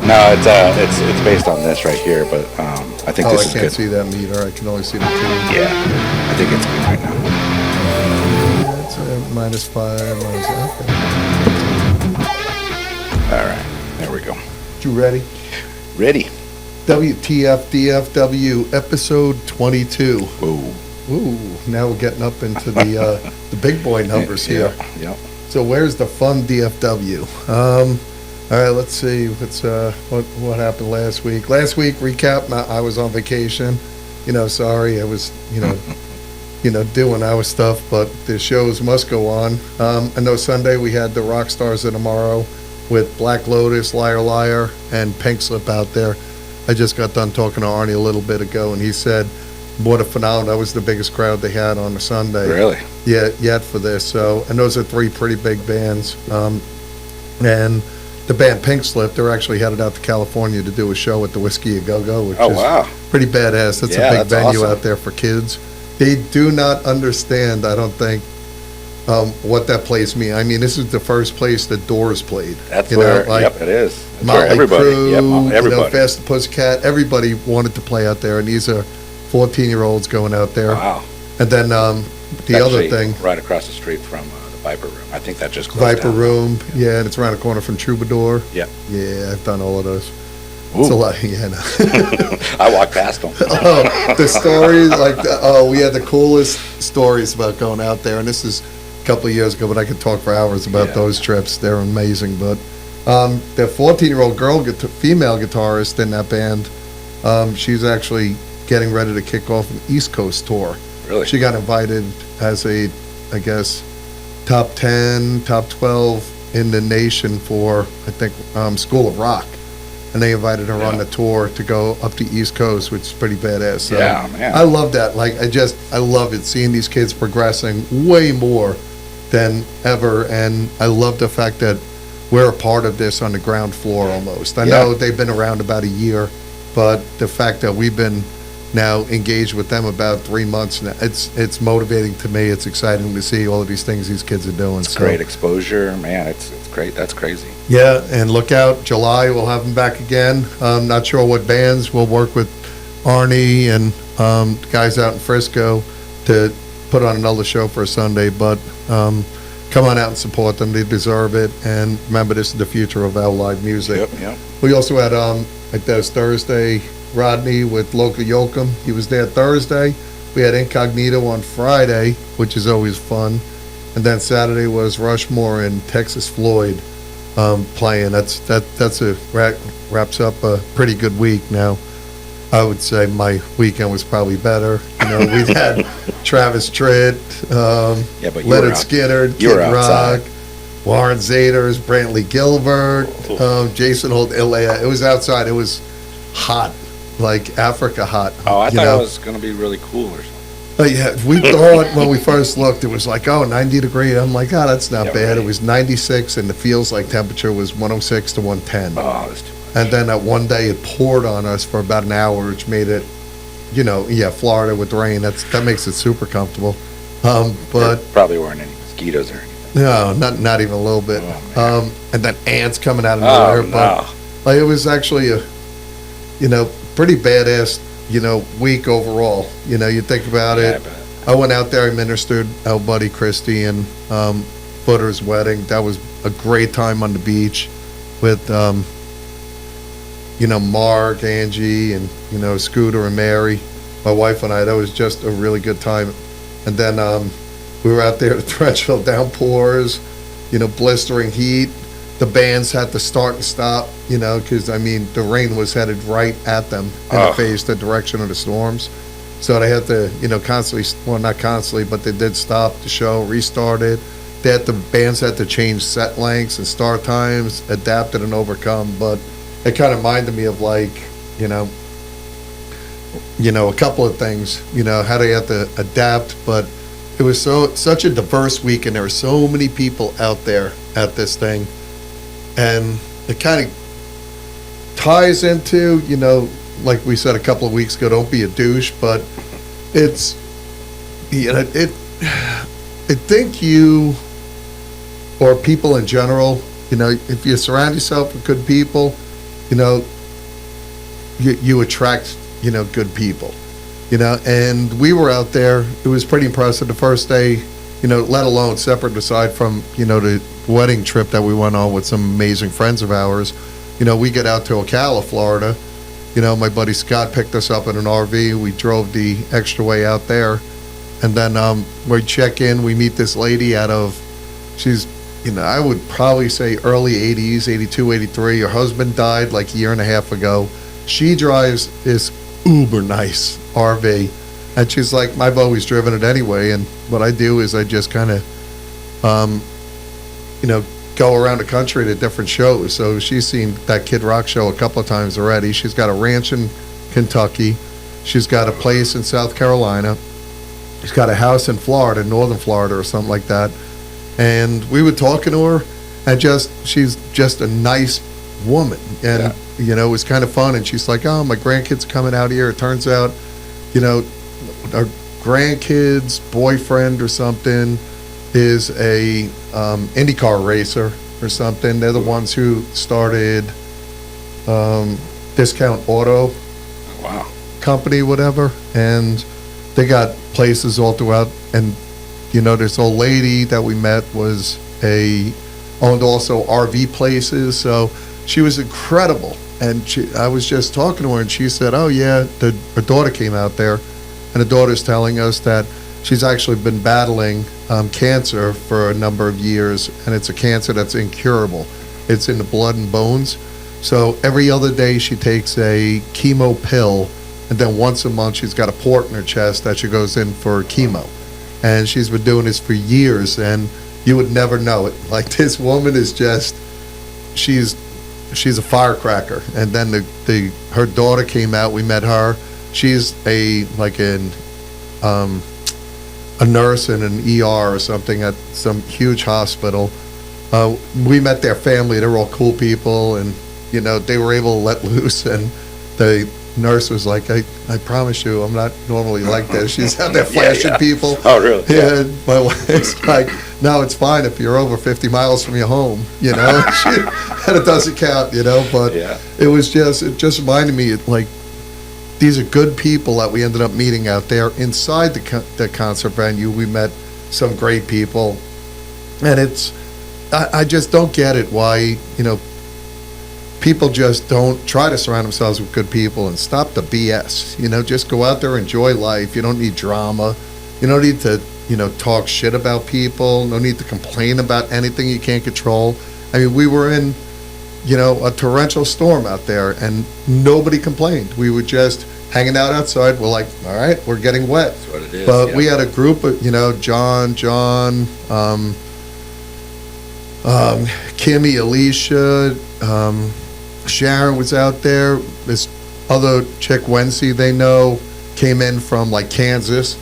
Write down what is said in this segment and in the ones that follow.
No, it's based on this right here, but I think this is good. I can't see that meter. I can only see the two. Yeah, I think it's good right now. That's -5. Okay. All right, there we go. You ready? Ready. WTF-DFW episode 22. Whoa. Ooh, now we're getting up into the big boy numbers here. Yeah. So where's the fun DFW? All right, let's see. What happened last week? Last week, recap. I was on vacation. Sorry, I was doing our stuff, but the shows must go on. I know Sunday we had the Rock Stars of Tomorrow with Black Lotus, Liar Liar, and Pink Slip out there. I just got done talking to Arnie a little bit ago, and he said, what a phenomenon. That was the biggest crowd they had on a Sunday. Really? Yeah, yet for this. So, and those are three pretty big bands. And the band Pink Slip, they're actually headed out to California to do a show at the Whiskey A Go-Go, which is pretty badass. That's a big venue out there for kids. They do not understand, I don't think, what that place means. I mean, this is the first place that Doors played. That's where, it is. That's Motley Crue, everybody. Faster Pussycat, everybody wanted to play out there, and these are 14-year-olds going out there. Wow. And then the other thing, right across the street from the Viper Room. I think that just closed Viper down. Room, yeah, and it's around the corner from Troubadour. Yeah. Yeah, I've done all of those. Ooh. It's a lot, yeah. No. I walked past them. The stories, we had the coolest stories about going out there, and this is a couple of years ago, but I could talk for hours about those trips. They're amazing. But the 14-year-old female guitarist in that band, she's actually getting ready to kick off an East Coast tour. Really? She got invited as a, I guess, top 10, top 12 in the nation for, I think, School of Rock. And they invited her on the tour to go up the East Coast, which is pretty badass. So yeah, man. I love that. I love it, seeing these kids progressing way more than ever. And I love the fact that we're a part of this on the ground floor almost. I know they've been around about a year, but the fact that we've been now engaged with them about 3 months now, it's motivating to me. It's exciting to see all of these things these kids are doing. It's great exposure, man. It's great. That's crazy. Yeah, and look out, July we'll have them back again. Not sure what bands. We'll work with Arnie and the guys out in Frisco to put on another show for a Sunday, but come on out and support them. They deserve it. And remember, this is the future of our live music. Yep. We also had that was Thursday, Rodney with Local Yoakum. He was there Thursday. We had Incognito on Friday, which is always fun. And then Saturday was Rushmore and Texas Floyd playing. Wraps up a pretty good week. Now, I would say my weekend was probably better. We had Travis Tritt, Leonard Skinner, Kid Rock, Warren Zaders, Brantley Gilbert, Jason Holt. It was outside. It was hot, like Africa hot. Oh, I thought it was going to be really cool or something. Yeah, we thought when we first looked, it was like, 90 degrees. I'm like, that's not bad. Right. It was 96, and the feels like temperature was 106 to 110. Oh, that's too much. And then that one day it poured on us for about an hour, which made it, Florida with rain. That makes it super comfortable. But there probably weren't any mosquitoes or anything. No, not even a little bit. Oh, and then ants coming out of nowhere. But it was actually a, pretty badass, week overall. You think about it. I went out there, I ministered our buddy Christy and Footer's wedding. That was a great time on the beach with, Mark, Angie, and, Scooter and Mary, my wife and I. That was just a really good time. And then we were out there, the torrential downpours, blistering heat. The bands had to start and stop, because, the rain was headed right at them in the face, the direction of the storms. So they had to, constantly, well, not constantly, but they did stop the show, restarted. The bands had to change set lengths and start times, adapted and overcome. But it kind of reminded me of a couple of things, how they had to adapt. But it was such a diverse week, and there were so many people out there at this thing. And it kind of ties into, like we said a couple of weeks ago, don't be a douche, but it's, I think you, or people in general, if you surround yourself with good people, you know, you attract, good people, and we were out there. It was pretty impressive the first day, let alone separate aside from, the wedding trip that we went on with some amazing friends of ours. We get out to Ocala, Florida. My buddy Scott picked us up in an RV. We drove the extra way out there. And then we check in. We meet this lady she's, I would probably say early 80s, 82, 83. Her husband died like a year and a half ago. She drives this uber nice RV. And she's like, I've always driven it anyway. And what I do is I just kind of, go around the country to different shows. So she's seen that Kid Rock show a couple of times already. She's got a ranch in Kentucky. She's got a place in South Carolina. She's got a house in Florida, northern Florida or something like that. And we were talking to her, and she's just a nice woman. And, it was kind of fun. And she's like, oh, my grandkids are coming out here. It turns out, our grandkids' boyfriend or something is a IndyCar racer or something. They're the ones who started Discount Auto Company, whatever. And they got places all throughout. And, this old lady that we met owned also RV places. So she was incredible. And I was just talking to her, and she said, oh, yeah, her daughter came out there. And the daughter's telling us that she's actually been battling cancer for a number of years, and it's a cancer that's incurable. It's in the blood and bones. So every other day she takes a chemo pill, and then once a month she's got a port in her chest that she goes in for chemo. And she's been doing this for years, and you would never know it. Like, this woman is just, she's a firecracker. And then her daughter came out. We met her. She's a nurse in an ER or something at some huge hospital. We met their family. They were all cool people, and they were able to let loose. And the nurse was like, I promise you, I'm not normally like this. She's out there flashing people. Oh, really? Yeah. And my wife's like, no, it's fine if you're over 50 miles from your home, and it doesn't count, but it just reminded me, like, these are good people that we ended up meeting out there inside the concert venue. We met some great people, and I just don't get it why, people just don't try to surround themselves with good people and stop the BS. Just go out there, enjoy life. You don't need drama. You don't need to, talk shit about people. No need to complain about anything you can't control. I mean, we were in, a torrential storm out there, and nobody complained. We were just hanging out outside. We're like, all right, we're getting wet. That's what it is. But we had a group of, John, Kimmy, Alicia, Sharon was out there. This other chick, Wency, they know, came in from like Kansas,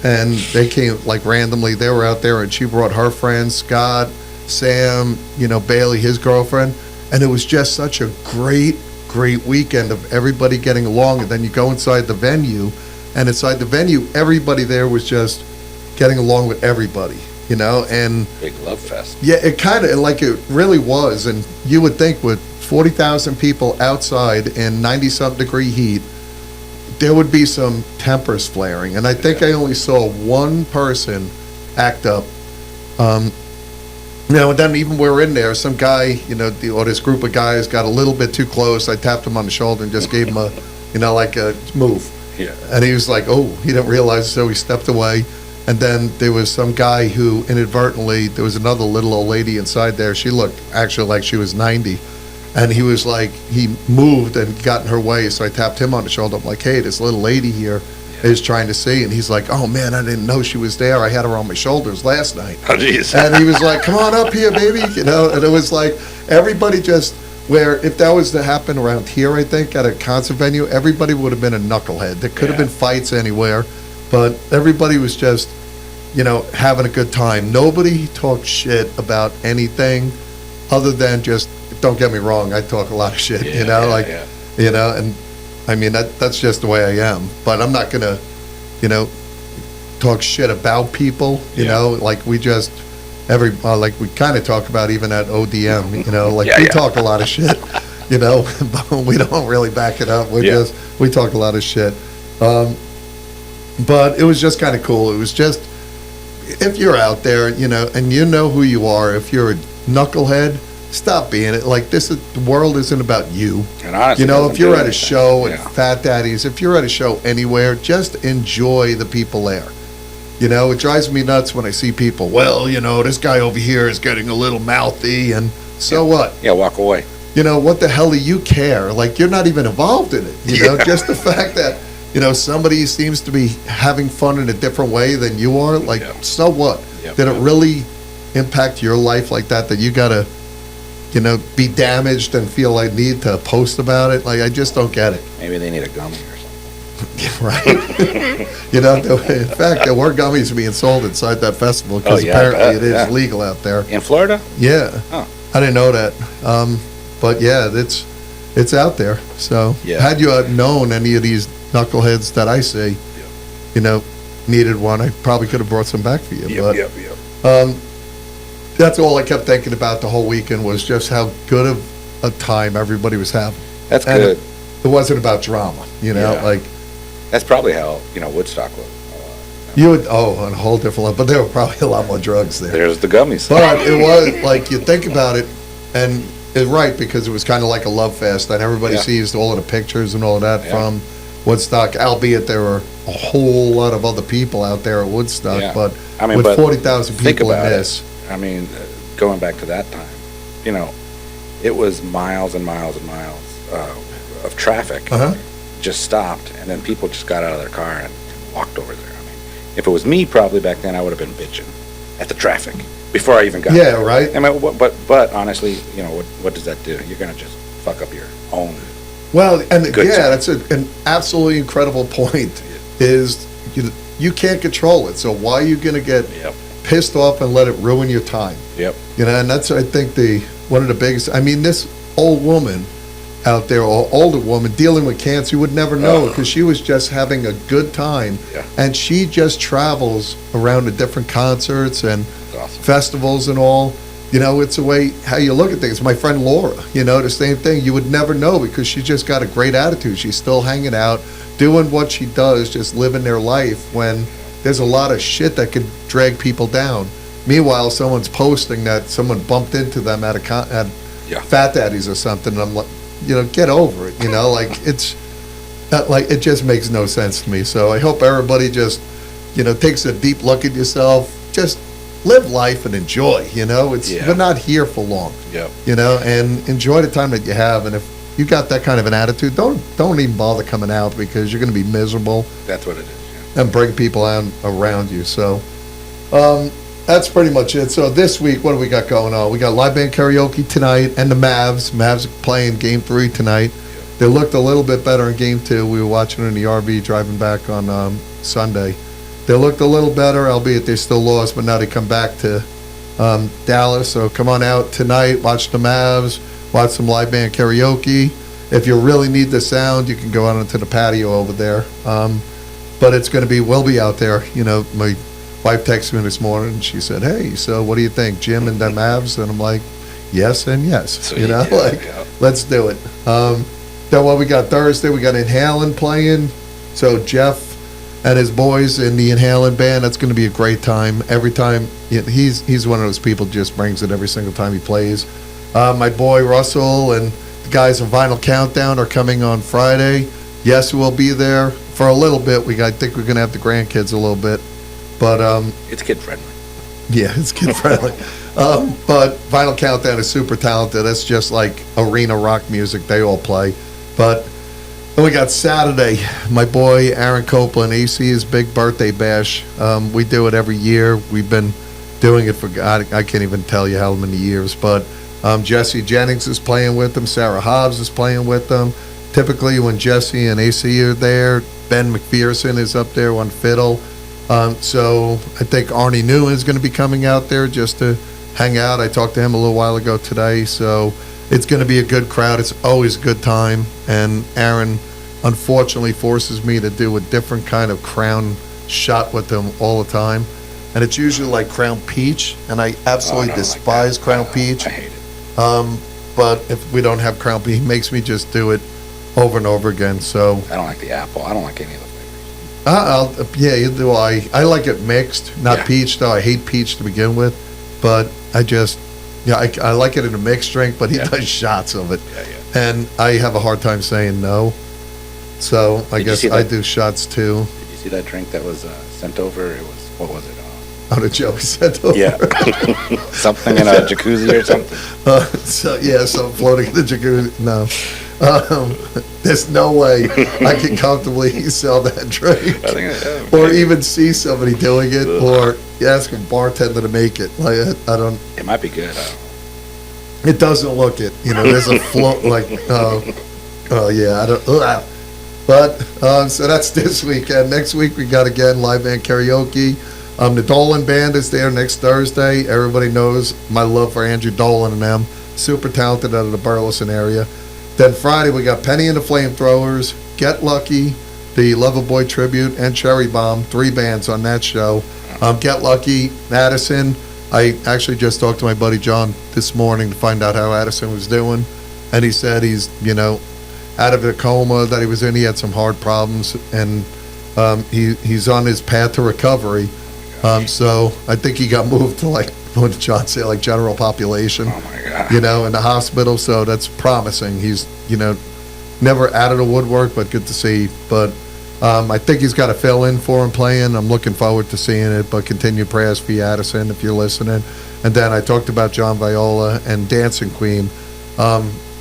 and they came like randomly. They were out there, and she brought her friends, Scott, Sam, Bailey, his girlfriend, and it was just such a great weekend of everybody getting along. And then you go inside the venue, and inside the venue, everybody there was just getting along with everybody, and big love fest. Yeah, it kind of, like, it really was. And you would think with 40,000 people outside in 90-something degree heat, there would be some tempers flaring. And I think I only saw one person act up. And then even we were in there, some guy, or this group of guys got a little bit too close. I tapped him on the shoulder and just gave him a, like a move. Yeah. And he was like, oh, he didn't realize, so he stepped away. And then there was some guy who inadvertently, there was another little old lady inside there. She looked actually like she was 90. And he was like, he moved and got in her way. So I tapped him on the shoulder. I'm like, hey, this little lady here is trying to see. And he's like, oh, man, I didn't know she was there. I had her on my shoulders last night. Oh, geez. And he was like, come on up here, baby. And it was like, everybody just, where if that was to happen around here, I think, at a concert venue, everybody would have been a knucklehead. There could have been fights anywhere. But everybody was just, having a good time. Nobody talked shit about anything other than just, don't get me wrong, I talk a lot of shit, and I mean, that's just the way I am. But I'm not going to, talk shit about people, like we just, like we kind of talk about even at ODM, we talk a lot of shit. you know, but we don't really back it up. We talk a lot of shit. But it was just kind of cool. It was just, if you're out there, you know, and you know who you are, if you're a knucklehead, stop being it. Like, the world isn't about you. And honestly, you know, if you're at a show yeah. at Fat Daddy's, if you're at a show anywhere, just enjoy the people there. You know, it drives me nuts when I see people, well, you know, this guy over here is getting a little mouthy, and so what? Yeah, walk away. You know, what the hell do you care? Like, you're not even involved in it. You know, just the fact that, you know, somebody seems to be having fun in a different way than you are, like, so what? Did it really impact your life like that you got to, you know, be damaged and feel like need to post about it? Like, I just don't get it. Maybe they need a gummy or something. Right. You know, in fact, there were gummies being sold inside that festival because apparently it is legal out there. In Florida? Yeah. Oh. I didn't know that. But yeah, it's out there. So had you known any of these knuckleheads that I see, you know, needed one, I probably could have brought some back for you. That's all I kept thinking about the whole weekend was just how good of a time everybody was having. That's good. It wasn't about drama, you know, like. That's probably how, you know, Woodstock was. You would, on a whole different level, but there were probably a lot more drugs there. There's the gummies. But it was, like, you think about it, and it's right, because it was kind of like a love fest, and everybody sees all of the pictures and all of that from Woodstock, albeit there were a whole lot of other people out there at Woodstock, but I mean, with 40,000 people in this. I mean, going back to that time, you know, it was miles and miles and miles of traffic just stopped, and then people just got out of their car and walked over there. I mean, if it was me, probably back then, I would have been bitching at the traffic before I even got there. Yeah, right. I mean, but honestly, you know, what does that do? You're gonna just fuck up your own. Well, and that's an absolutely incredible point. Is you can't control it, so why are you gonna get pissed off and let it ruin your time? You know, and that's, I think, one of the biggest. I mean, this old woman out there, or older woman dealing with cancer, you would never know, because she was just having a good time, and she just travels around to different concerts and festivals and all. You know, it's the way how you look at things. My friend Laura, you know, the same thing. You would never know, because she just got a great attitude. She's still hanging out, doing what she does, just living their life, when there's a lot of shit that could drag people down. Meanwhile, someone's posting that someone bumped into them at Fat Daddy's or something, and I'm like, you know, get over it, you know, like, it's like, it just makes no sense to me. So I hope everybody just, you know, takes a deep look at yourself, just live life and enjoy, you know, we're not here for long, you know, and enjoy the time that you have. And if you got that kind of an attitude, don't even bother coming out, because you're going to be miserable. That's what it is. And bring people around you. So, that's pretty much it. So this week, what do we got going on? We got live band karaoke tonight, and the Mavs. Mavs are playing Game 3 tonight. They looked a little bit better in Game 2. We were watching it in the RV driving back on Sunday. They looked a little better, albeit they still lost, but now they come back to Dallas. So come on out tonight, watch the Mavs, watch some live band karaoke. If you really need the sound, you can go out into the patio over there. But it's going to be, we'll be out there. You know, my wife texted me this morning, and she said, hey, so what do you think, Jim and the Mavs? And I'm like, yes and yes. So you know, let's do it. Then what we got Thursday, we got Inhaling playing. So Jeff and his boys in the Inhaling band, that's going to be a great time. Every time, he's one of those people just brings it every single time he plays. My boy Russell and the guys from Vinyl Countdown are coming on Friday. Yes, we'll be there for a little bit. I think we're going to have the grandkids a little bit. But it's kid friendly. Yeah, it's kid friendly. But Vinyl Countdown is super talented. That's just like arena rock music. They all play. But then we got Saturday. My boy Aaron Copeland, AC's big birthday bash. We do it every year. We've been doing it for, I can't even tell you how many years. But Jesse Jennings is playing with them. Sarah Hobbs is playing with them. Typically when Jesse and AC are there, Ben McPherson is up there on fiddle. So I think Arnie Newman is going to be coming out there just to hang out. I talked to him a little while ago today. So it's going to be a good crowd. It's always a good time. And Aaron, unfortunately, forces me to do a different kind of crown shot with him all the time. And it's usually like Crown Peach. And I absolutely despise Crown Peach. I hate it. but if we don't have Crown Beef, he makes me just do it over and over again. So I don't like the apple. I don't like any of the flavors. yeah, do I like it mixed, not peach, though. I hate peach to begin with, but I like it in a mixed drink, but he does shots of it. Yeah. And I have a hard time saying no. So I guess I do shots too. Did you see that drink that was sent over? It was, what was it? Out of Joey sent over. Yeah. Something in a jacuzzi or something. So floating in the jacuzzi. No. There's no way I can comfortably sell that drink. Or even see somebody doing it, or ask a bartender to make it. Like, I don't. It might be good. I don't know. It doesn't look it. There's a float, like, yeah, I don't. But, so that's this weekend. Next week, we got, again, live band karaoke. The Dolan Band is there next Thursday. Everybody knows my love for Andrew Dolan and them. Super talented out of the Burleson area. Then Friday, we got Penny and the Flamethrowers, Get Lucky, the Loverboy Tribute, and Cherry Bomb. 3 bands on that show. Get Lucky, Addison. I actually just talked to my buddy John this morning to find out how Addison was doing. And he said he's, out of the coma that he was in. He had some hard problems, and he's on his path to recovery. So I think he got moved to, like, what did John say, like general population. Oh my God. In the hospital. So that's promising. He's, never out of the woodwork, but good to see. But I think he's got a fill in for him playing. I'm looking forward to seeing it. But continue prayers for you, Addison, if you're listening. And then I talked about John Viola, and Dancing Queen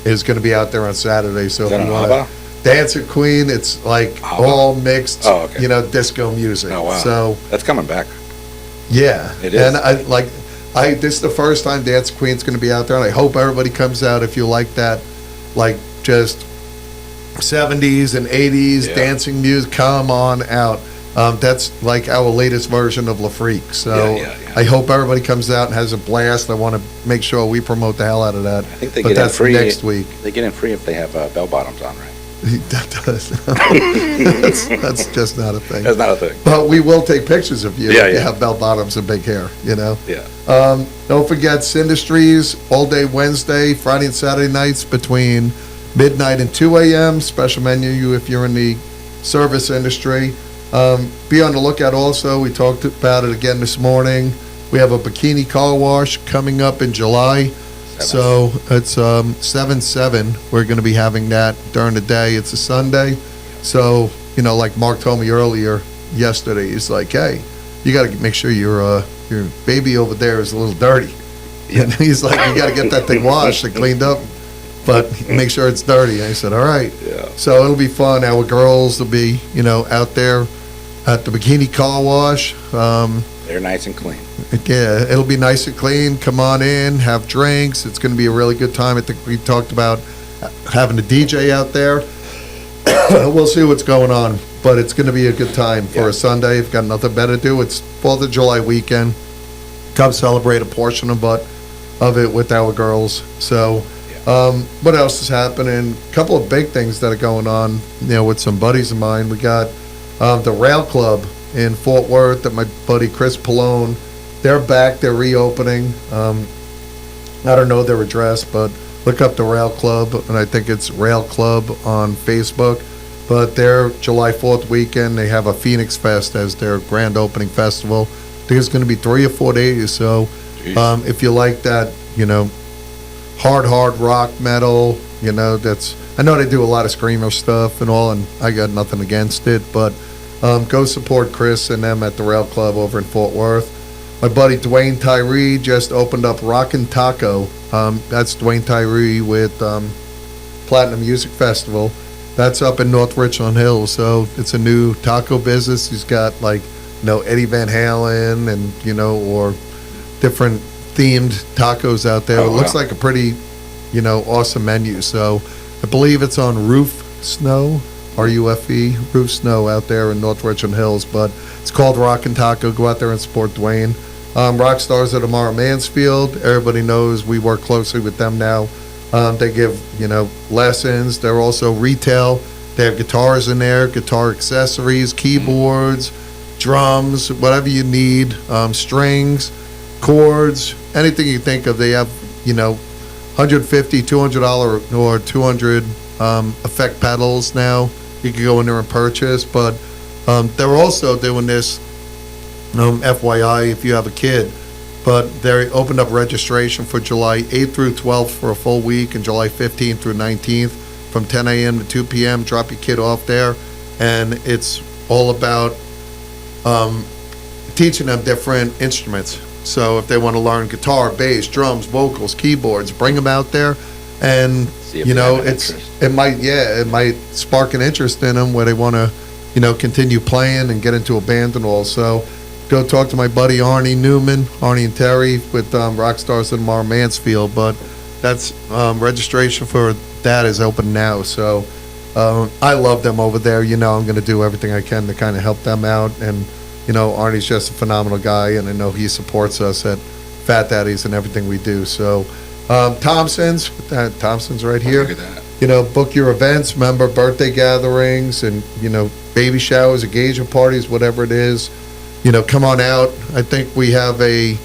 is going to be out there on Saturday. So Is if that you an want Dancing Queen, it's like all mixed, disco music. Oh, wow. So that's coming back. Yeah, it is. And this is the first time Dance Queen's going to be out there, and I hope everybody comes out if you like that, like just 70s and 80s dancing music. Come on out. That's like our latest version of La Freak. So I hope everybody comes out and has a blast. I want to make sure we promote the hell out of that. I think they get in free next week. They get in free if they have bell bottoms on, right? That does. That's just not a thing. That's not a thing. But we will take pictures of you if you Yeah. have bell bottoms and big hair, Yeah. Don't forget Syndustries all day Wednesday, Friday and Saturday nights between midnight and 2 a.m. Special menu if you're in the service industry. Be on the lookout also. We talked about it again this morning. We have a bikini car wash coming up in July. So it's 7/7. We're going to be having that during the day. It's a Sunday. So, like Mark told me earlier yesterday, he's like, hey, you got to make sure your baby over there is a little dirty. And he's like, you got to get that thing washed and cleaned up, but make sure it's dirty. And I said, all right. Yeah. So it'll be fun. Our girls will be, out there at the bikini car wash. They're nice and clean. Yeah, it'll be nice and clean. Come on in, have drinks. It's going to be a really good time. I think we talked about having a DJ out there. We'll see what's going on, but it's going to be a good time for a Sunday. If you've got nothing better to do, it's 4th of July weekend. Come celebrate a portion of it with our girls. So, what else is happening? A couple of big things that are going on, with some buddies of mine. We got the Rail Club in Fort Worth that my buddy Chris Pallone. They're back. They're reopening. I don't know their address, but look up the Rail Club, and I think it's Rail Club on Facebook. But they're July 4th weekend. They have a Phoenix Fest as their grand opening festival. I think it's going to be 3 or 4 days. So if you like that, hard rock metal, I know they do a lot of screamer stuff and all, and I got nothing against it, but go support Chris and them at the Rail Club over in Fort Worth. My buddy Dwayne Tyree just opened up Rockin' Taco. That's Dwayne Tyree with Platinum Music Festival. That's up in North Richland Hills, so it's a new taco business. He's got Eddie Van Halen and or different themed tacos out there. Oh, it looks wow. like a pretty awesome menu. So I believe it's on Roof Snow, RUFE, Roof Snow out there in North Richland Hills, but it's called Rockin' Taco. Go out there and support Dwayne. Rock Stars of Tomorrow Mansfield. Everybody knows we work closely with them now. They give, lessons. They're also retail. They have guitars in there, guitar accessories, keyboards, drums, whatever you need, strings, chords, anything you think of. They have, $150, $200 or 200 effect pedals now. You can go in there and purchase, but they're also doing this, FYI, if you have a kid. But they opened up registration for July 8th through 12th for a full week, and July 15th through 19th from 10 a.m. to 2 p.m. Drop your kid off there, and it's all about teaching them different instruments. So if they want to learn guitar, bass, drums, vocals, keyboards, bring them out there, and See if they have an interest. it might spark an interest in them where they want to, continue playing and get into a band and all. So go talk to my buddy Arnie and Terry with Rockstar Cinema Mansfield. But that's registration for that is open now. So I love them over there. I'm going to do everything I can to kind of help them out. And Arnie's just a phenomenal guy, and I know he supports us at Fat Daddies and everything we do. So Thompson's right here. Look at that. Book your events, remember birthday gatherings, and baby showers, engagement parties, whatever it is. Come on out. I think we have a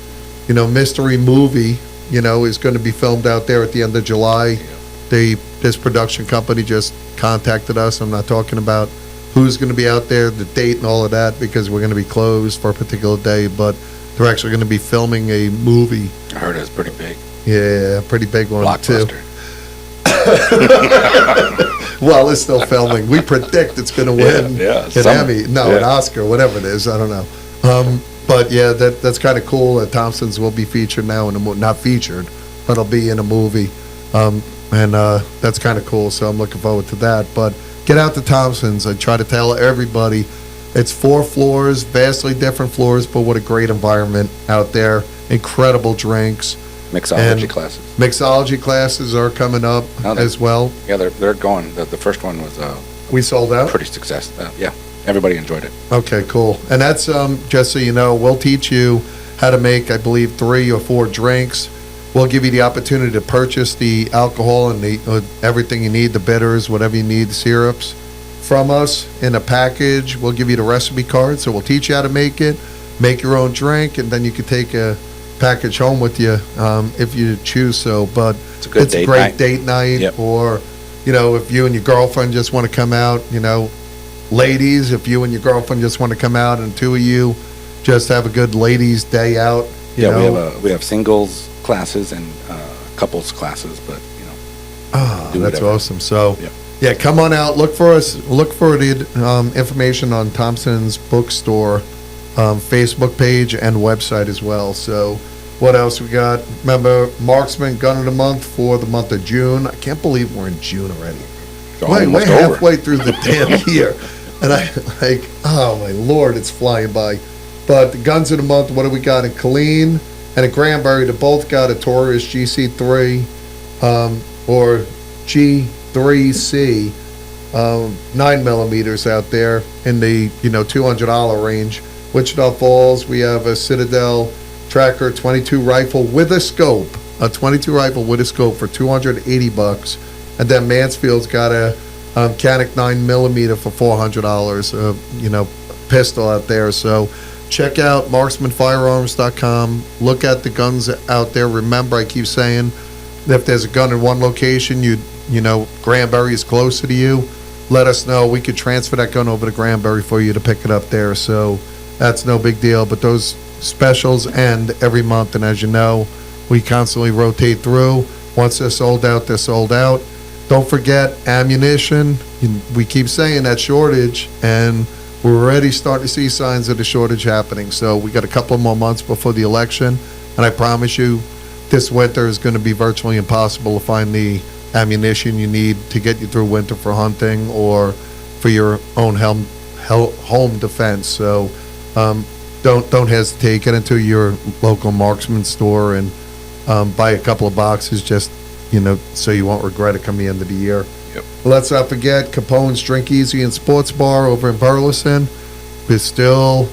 mystery movie is going to be filmed out there at the end of July. This production company just contacted us. I'm not talking about who's going to be out there, the date and all of that, because we're going to be closed for a particular day, but they're actually going to be filming a movie. I heard it's pretty big. Yeah, pretty big one too. Blockbuster. Well, it's still filming. We predict it's going to win an Emmy, an Oscar, whatever it is. I don't know. But yeah, that's kind of cool that Thompson's will be featured now in a not featured, but it'll be in a movie, and that's kind of cool. So I'm looking forward to that. But get out to Thompson's. I try to tell everybody, it's 4 floors, vastly different floors, but what a great environment out there. Incredible drinks. Mixology classes. Mixology classes are coming up as well. Yeah, they're going. The first one was we sold out. Pretty success. Yeah, everybody enjoyed it. Okay, cool. And that's just so you know, we'll teach you how to make, I believe, 3 or 4 drinks. We'll give you the opportunity to purchase the alcohol and the everything you need, the bitters, whatever you need, the syrups, from us in a package. We'll give you the recipe card, so we'll teach you how to make it, make your own drink, and then you can take a package home with you if you choose so. But it's a great date night. Yep. Or if you and your girlfriend just want to come out, ladies, if you and your girlfriend just want to come out and 2 of you just have a good ladies day out. We have singles classes and couples classes, but that's whatever. awesome. So yeah, come on out, look for the information on Thompson's Bookstore Facebook page and website as well. So what else we got? Remember, Marksman Gun of the Month for the month of June. I can't believe we're in June already. We're halfway through the damn year. And oh my Lord, it's flying by. But the Guns of the Month, what do we got in Colleen and in Granbury? They both got a Taurus GC3 or G3C 9mm out there in the $200 range. Wichita Falls, we have a Citadel Tracker 22 rifle with a scope, for $280, and then Mansfield's got a Canic 9mm for $400, pistol out there. So check out marksmanfirearms.com. Look at the guns out there. Remember, I keep saying, if there's a gun in one location, Granbury is closer to you, let us know. We could transfer that gun over to Granbury for you to pick it up there. So that's no big deal. But those specials end every month, and as you know, we constantly rotate through. Once they're sold out, they're sold out. Don't forget ammunition. We keep saying that shortage, and we're already starting to see signs of the shortage happening. So we got a couple more months before the election, and I promise you, this winter is going to be virtually impossible to find the ammunition you need to get you through winter for hunting or for your own home defense. So don't hesitate. Get into your local marksman store and buy a couple of boxes, just so you won't regret it come the end of the year. Yep. Let's not forget Capone's Drink Easy and Sports Bar over in Burleson. We're still,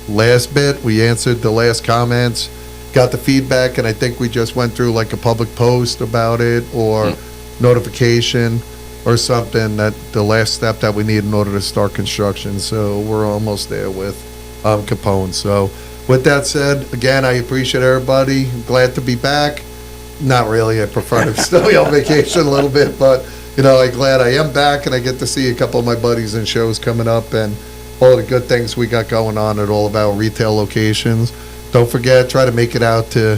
last bit. We answered the last comments, got the feedback, and I think we just went through like a public post about it or notification or something, that the last step that we need in order to start construction. So we're almost there with Capone. So with that said, again, I appreciate everybody. Glad to be back. Not really. I prefer to still be on vacation a little bit, but, I'm glad I am back and I get to see a couple of my buddies and shows coming up and all the good things we got going on at all of our retail locations. Don't forget, try to make it out to,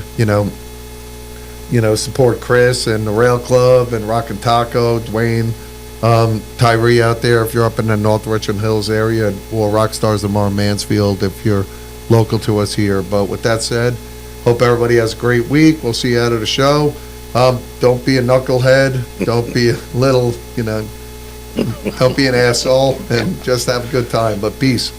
support Chris and the Rail Club and Rock and Taco, Dwayne, Tyree out there if you're up in the North Richland Hills area, or Rockstars tomorrow in Mansfield if you're local to us here. But with that said, hope everybody has a great week. We'll see you out of the show. Don't be a knucklehead. Don't be a little, don't be an asshole, and just have a good time. But peace.